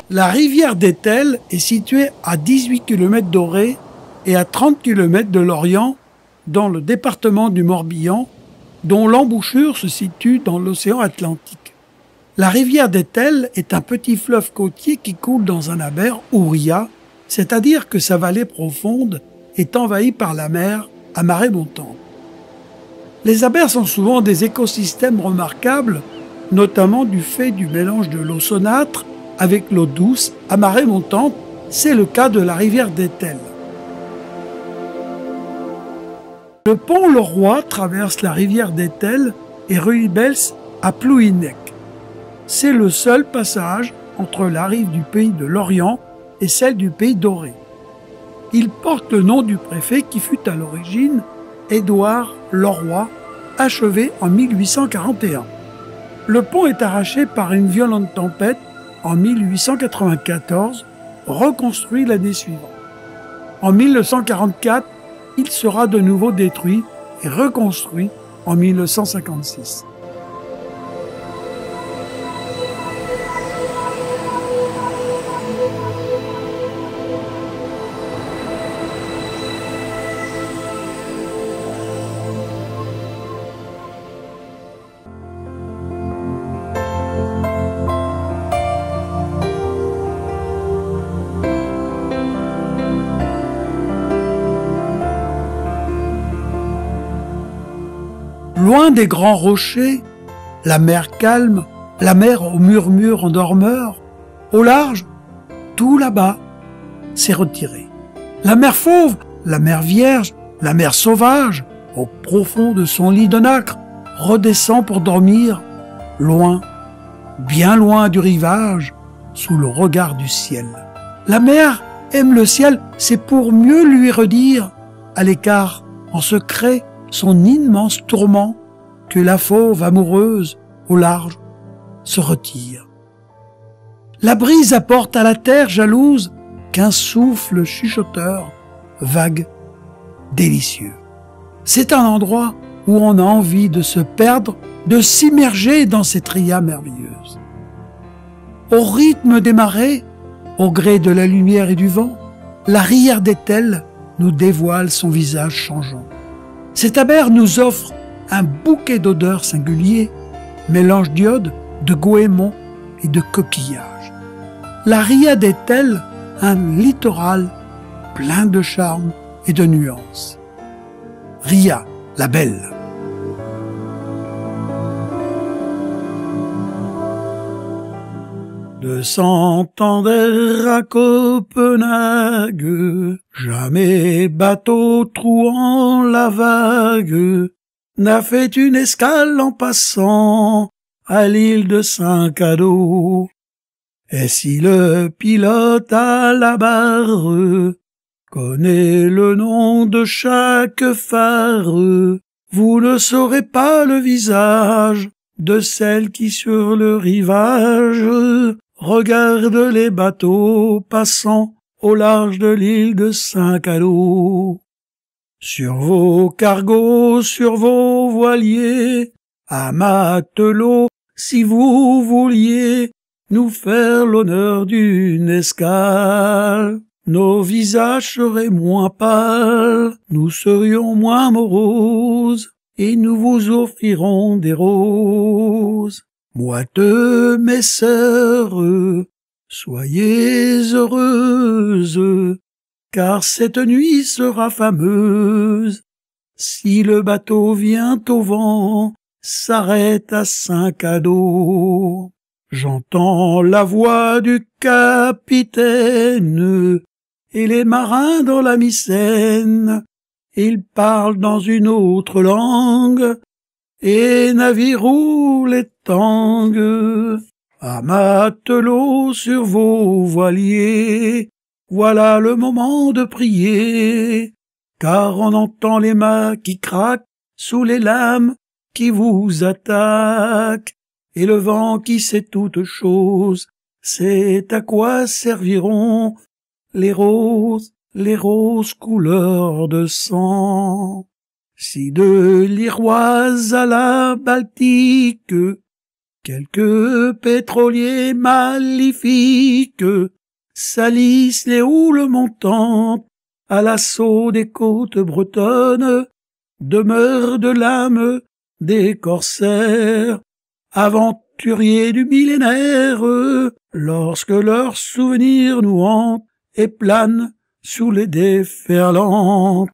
La rivière d'Etel est située à 18 km d'Auray et à 30 km de Lorient, dans le département du Morbihan, dont l'embouchure se situe dans l'océan Atlantique. La rivière d'Etel est un petit fleuve côtier qui coule dans un aber ou ria, c'est-à-dire que sa vallée profonde est envahie par la mer à marée montante. Les abers sont souvent des écosystèmes remarquables, notamment du fait du mélange de l'eau saunâtre avec l'eau douce à marée montante. C'est le cas de la rivière d'Etel. Le pont Le Roi traverse la rivière d'Etel et Ruibels à Plouhinec. C'est le seul passage entre la rive du pays de Lorient et celle du pays d'Auray. Il porte le nom du préfet qui fut à l'origine Édouard Leroy, achevé en 1841. Le pont est arraché par une violente tempête en 1894, reconstruit l'année suivante. En 1944, il sera de nouveau détruit et reconstruit en 1956. Loin des grands rochers, la mer calme, la mer au murmure endormeur, au large, tout là-bas s'est retiré. La mer fauve, la mer vierge, la mer sauvage, au profond de son lit de nacre, redescend pour dormir, loin, bien loin du rivage, sous le regard du ciel. La mer aime le ciel, c'est pour mieux lui redire, à l'écart, en secret, son immense tourment, que la fauve amoureuse, au large, se retire. La brise apporte à la terre jalouse qu'un souffle chuchoteur, vague, délicieux. C'est un endroit où on a envie de se perdre, de s'immerger dans cette ria merveilleuse. Au rythme des marées, au gré de la lumière et du vent, la rivière d'Etel nous dévoile son visage changeant. Cet aber nous offre un bouquet d'odeurs singuliers, mélange d'iode, de goémon et de coquillages. La ria d'Etel, un littoral plein de charme et de nuances. Ria, la belle. De Santander à Copenhague, jamais bateau trouant la vague n'a fait une escale en passant à l'île de Saint-Cado. Et si le pilote à la barre connaît le nom de chaque phare, vous ne saurez pas le visage de celle qui sur le rivage regarde les bateaux passant au large de l'île de Saint-Cado. Sur vos cargos, sur vos voiliers, à matelot, si vous vouliez nous faire l'honneur d'une escale, nos visages seraient moins pâles, nous serions moins moroses, et nous vous offrirons des roses. Moiteux, mes sœurs, soyez heureuses, car cette nuit sera fameuse. Si le bateau vient au vent, s'arrête à Saint-Cado. J'entends la voix du capitaine et les marins dans la Mycène. Ils parlent dans une autre langue et navire roule et tangue. À matelot sur vos voiliers, voilà le moment de prier, car on entend les mâts qui craquent sous les lames qui vous attaquent, et le vent qui sait toutes choses, c'est à quoi serviront les roses couleur de sang. Si de l'Iroise à la Baltique, Quelques pétroliers maléfiques salissent les houles montantes à l'assaut des côtes bretonnes, demeure de l'âme des corsaires, aventuriers du millénaire, lorsque leurs souvenirs nous hantent et planent sous les déferlantes.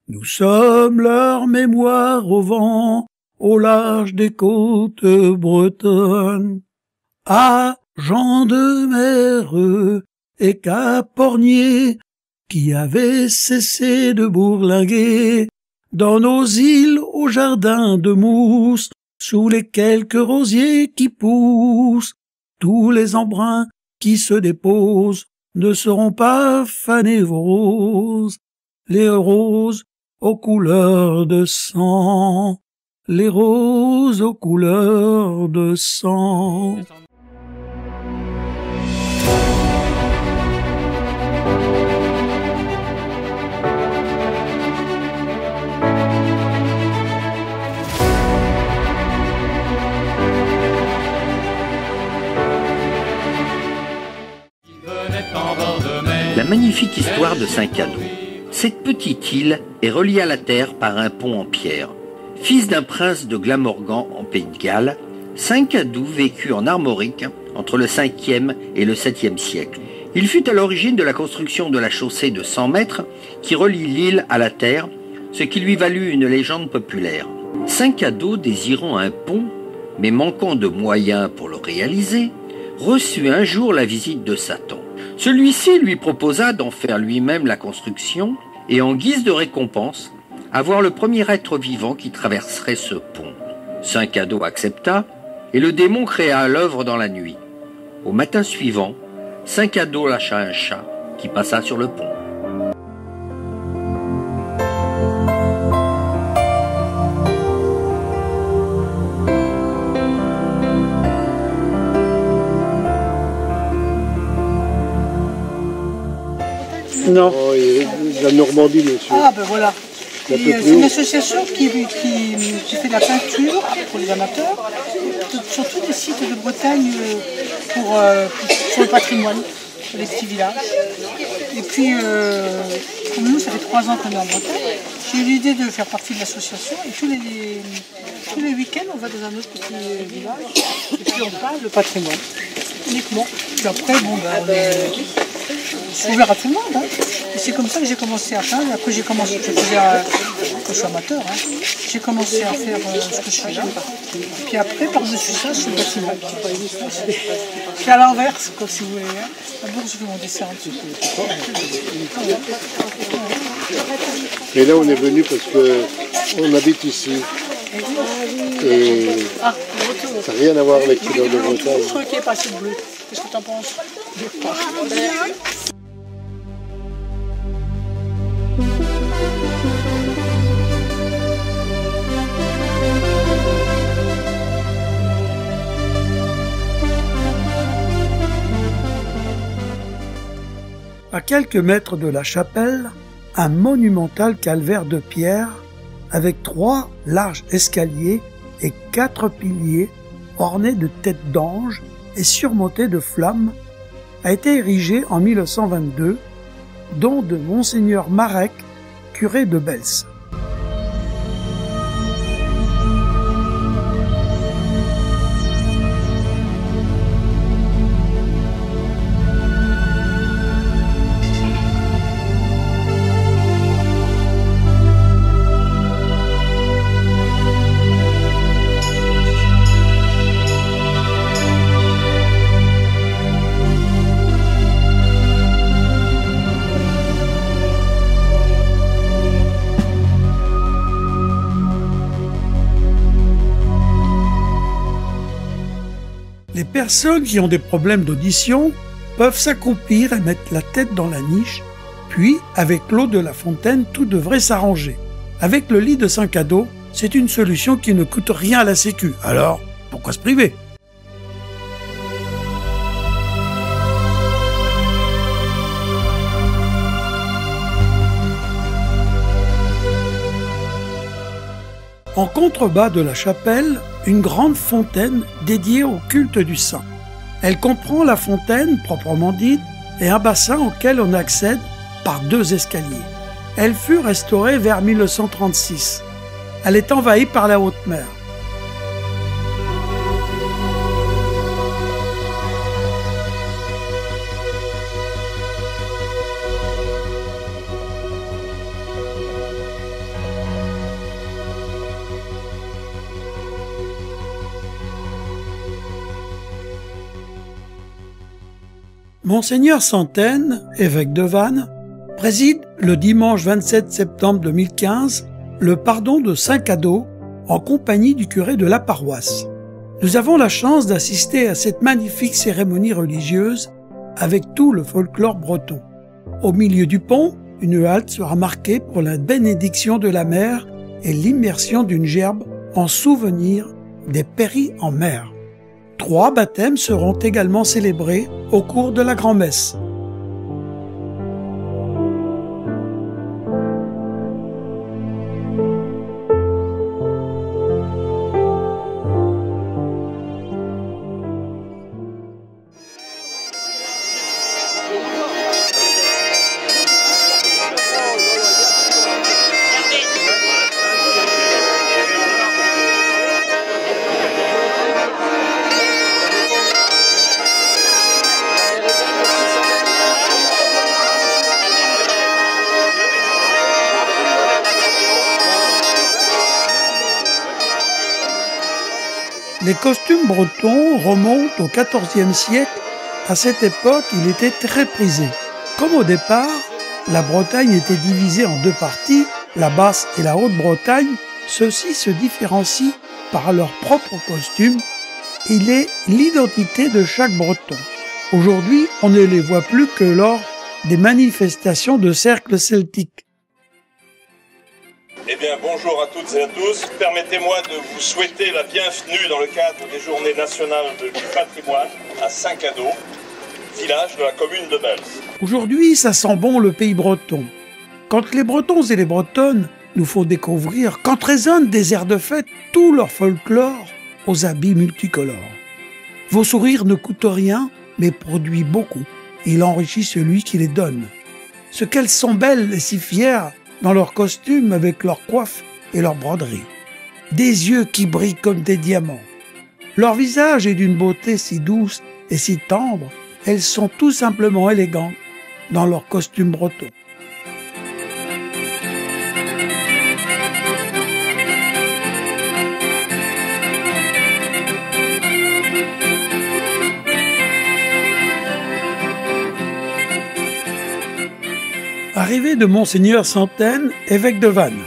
Nous sommes leur mémoire au vent, au large des côtes bretonnes. À gens de mer et Capornier, qui avaient cessé de bourlinguer dans nos îles aux jardins de mousse, sous les quelques rosiers qui poussent, tous les embruns qui se déposent ne seront pas fanés vos roses, les roses aux couleurs de sang, les roses aux couleurs de sang. La magnifique histoire de Saint-Cadot. Cette petite île est reliée à la terre par un pont en pierre. Fils d'un prince de Glamorgan en Pays de Galles, Saint-Cadot vécut en Armorique entre le 5e et le 7e siècle. Il fut à l'origine de la construction de la chaussée de 100 mètres qui relie l'île à la terre, ce qui lui valut une légende populaire. Saint-Cadot, désirant un pont, mais manquant de moyens pour le réaliser, reçut un jour la visite de Satan. Celui-ci lui proposa d'en faire lui-même la construction et en guise de récompense, avoir le premier être vivant qui traverserait ce pont. Saint-Cadot accepta et le démon créa l'œuvre dans la nuit. Au matin suivant, Saint-Cadot lâcha un chat qui passa sur le pont. Non. Oh, la Normandie, monsieur. Ah ben voilà. C'est une association qui fait de la peinture pour les amateurs, sur tous les sites de Bretagne pour le patrimoine, pour les petits villages. Et puis, comme nous, ça fait 3 ans qu'on est en Bretagne, j'ai eu l'idée de faire partie de l'association. Et tous les week-ends, on va dans un autre petit village et puis on parle de patrimoine, uniquement. Puis après, bon, ben, c'est ouvert à tout le monde. Hein. Et c'est comme ça que j'ai commencé à peindre. Après, j'ai commencé, je suis amateur, hein. J'ai commencé à faire ce que je fais là. Puis après, par-dessus ça, c'est le bâtiment. C'est à l'inverse, comme si vous voulez. Hein. D'abord, je fais mon dessin en dessous. Et là, on est venu parce qu'on habite ici. Et ça n'a rien à voir avec ce genre de Bretagne. Je trouve qu'il est pas assez bleu. Qu'est-ce que tu en penses? À quelques mètres de la chapelle, un monumental calvaire de pierre avec 3 larges escaliers et 4 piliers ornés de têtes d'anges et surmontés de flammes a été érigé en 1922, don de Monseigneur Marek, curé de Bels. Les personnes qui ont des problèmes d'audition peuvent s'accroupir et mettre la tête dans la niche, puis, avec l'eau de la fontaine, tout devrait s'arranger. Avec le lit de Saint-Cadot, c'est une solution qui ne coûte rien à la Sécu. Alors, pourquoi se priver ? En contrebas de la chapelle, une grande fontaine dédiée au culte du saint. Elle comprend la fontaine proprement dite et un bassin auquel on accède par 2 escaliers. Elle fut restaurée vers 1936. Elle est envahie par la haute mer. Monseigneur Santaine, évêque de Vannes, préside le dimanche 27 septembre 2015 le pardon de Saint-Cadeau en compagnie du curé de la paroisse. Nous avons la chance d'assister à cette magnifique cérémonie religieuse avec tout le folklore breton. Au milieu du pont, une halte sera marquée pour la bénédiction de la mer et l'immersion d'une gerbe en souvenir des péris en mer. 3 baptêmes seront également célébrés au cours de la grand-messe. Les costumes bretons remontent au XIVe siècle. À cette époque, il était très prisé. Comme au départ, la Bretagne était divisée en 2 parties, la Basse et la Haute-Bretagne. Ceux-ci se différencient par leur propre costume. Il est l'identité de chaque Breton. Aujourd'hui, on ne les voit plus que lors des manifestations de cercles celtiques. Eh bien, bonjour à toutes et à tous. Permettez-moi de vous souhaiter la bienvenue dans le cadre des Journées nationales du patrimoine à Saint-Cadeau, village de la commune de Bels. Aujourd'hui, ça sent bon le pays breton. Quand les Bretons et les Bretonnes nous font découvrir quand résonnent des airs de fête tout leur folklore aux habits multicolores. Vos sourires ne coûtent rien, mais produisent beaucoup. Il enrichit celui qui les donne. Ce qu'elles sont belles et si fières dans leurs costumes avec leurs coiffes et leurs broderies. Des yeux qui brillent comme des diamants. Leur visage est d'une beauté si douce et si tendre, elles sont tout simplement élégantes dans leurs costumes bretons. Arrivée de Monseigneur Santaine, évêque de Vannes.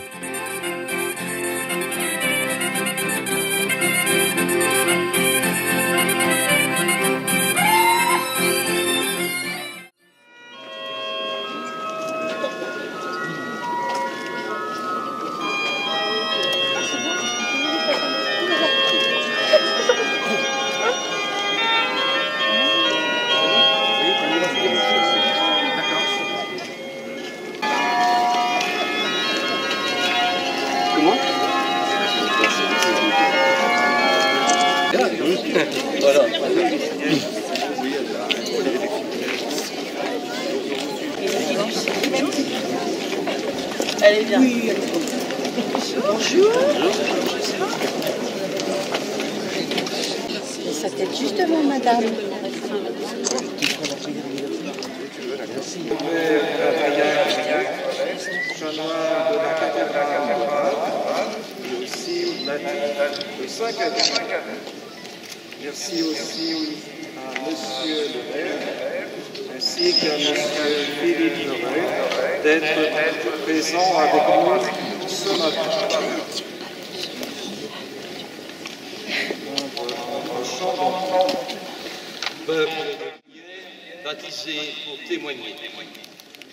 Voilà. Allez, viens. Oui. Bonjour. Ça t'aide justement, madame. Merci. Merci aussi à Monsieur le maire, ainsi qu'à Monsieur Philippe Leray d'être présent avec nous ce matin. Peuple baptisé pour témoigner.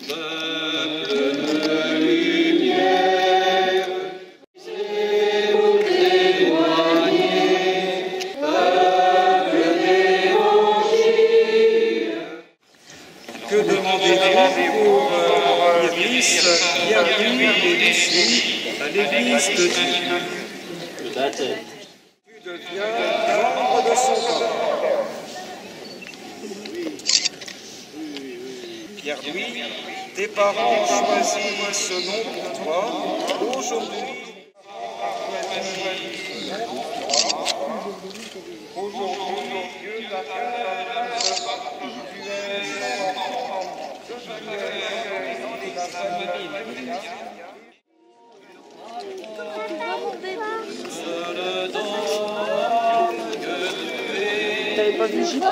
Peuple de lumière, vous témoigner. Peuple d'évangile. Que demandez-vous pour Iris, Bienvenue et Lucie à l'église de Dieu? Tu deviens membre de son corps. Pierre-Louis, tes parents ont choisi ce nom pour toi. Aujourd'hui, Dieu t'appelle, tu es son enfant. T'avais pas vu Gilles ?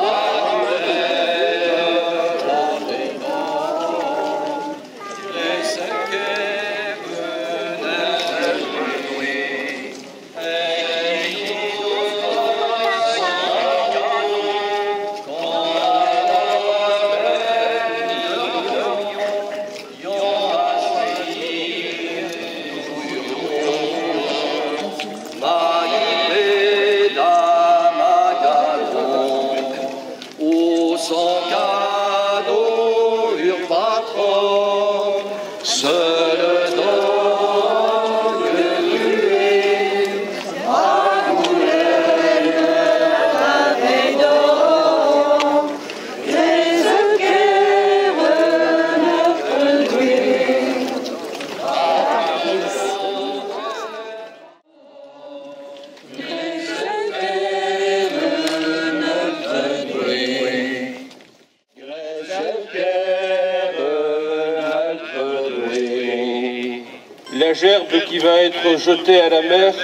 La gerbe qui va être jetée à la mer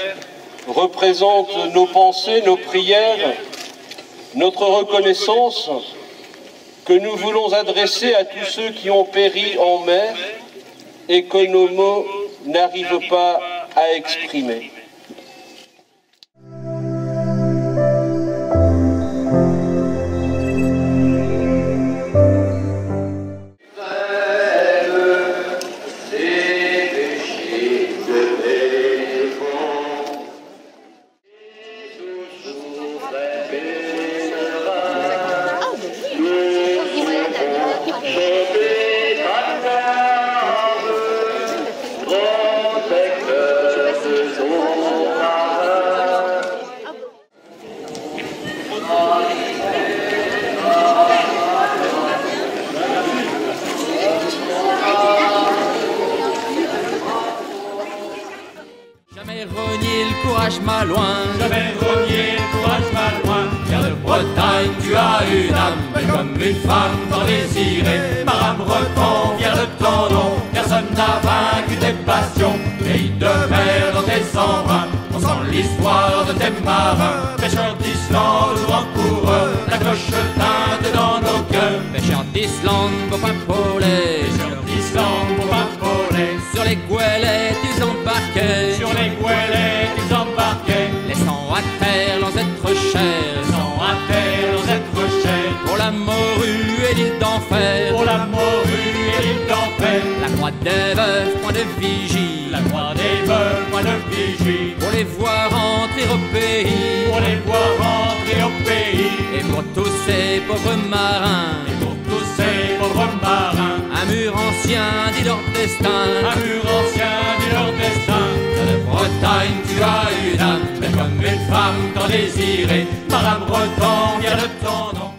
représente nos pensées, nos prières, notre reconnaissance que nous voulons adresser à tous ceux qui ont péri en mer et que nos mots n'arrivent pas à exprimer. Jamais renier le courage malouin. Pierre de Bretagne, tu as une âme, belle comme une femme tant désirée. Marin breton, fier de ton nom, personne n'a vaincu tes passions. Pays de mer dans tes embruns, on sent l'histoire de tes marins. Pêcheurs d'Islande ou en coureur, la cloche teinte dans nos cœurs. Pêcheurs d'Islande, beau pain polé. Pêcheurs d'Islande, beau pain polé. Sur les goélettes, ils embarquaient. Sur les goélettes, ils embarquaient. Laissant à terre leurs êtres chers. Laissant à terre leurs êtres chers. Pour la morue et l'île d'enfer. Pour la morue et l'île d'enfer. La croix des veufs, point de vigie. La croix des veufs, point de vigie. Pour les voir rentrer au pays. Pour les voir rentrer au pays. Et pour tous ces pauvres marins. Et pour tous ces pauvres marins. Un mur ancien dit leur destin. Un mur ancien dit leur destin. De Bretagne, tu as une âme, belle comme une femme tant désirée. Marin breton, fier de ton nom.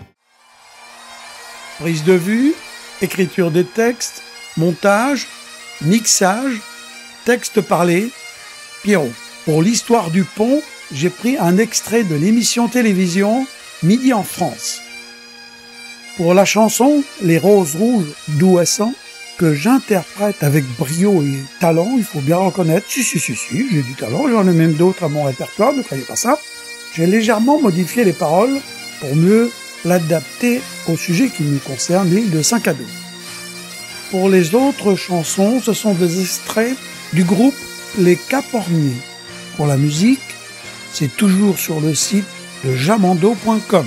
Prise de vue, écriture des textes, montage, mixage, texte parlé, Pierrot. Pour l'histoire du pont, j'ai pris un extrait de l'émission télévision Midi en France. Pour la chanson Les Roses Rouges d'Ouessant, que j'interprète avec brio et talent, il faut bien reconnaître, si, j'ai du talent, j'en ai même d'autres à mon répertoire, ne croyez pas ça. J'ai légèrement modifié les paroles pour mieux l'adapter au sujet qui nous concerne, l'île de Saint-Cadot. Pour les autres chansons, ce sont des extraits du groupe Les Caporniers. Pour la musique, c'est toujours sur le site de jamando.com.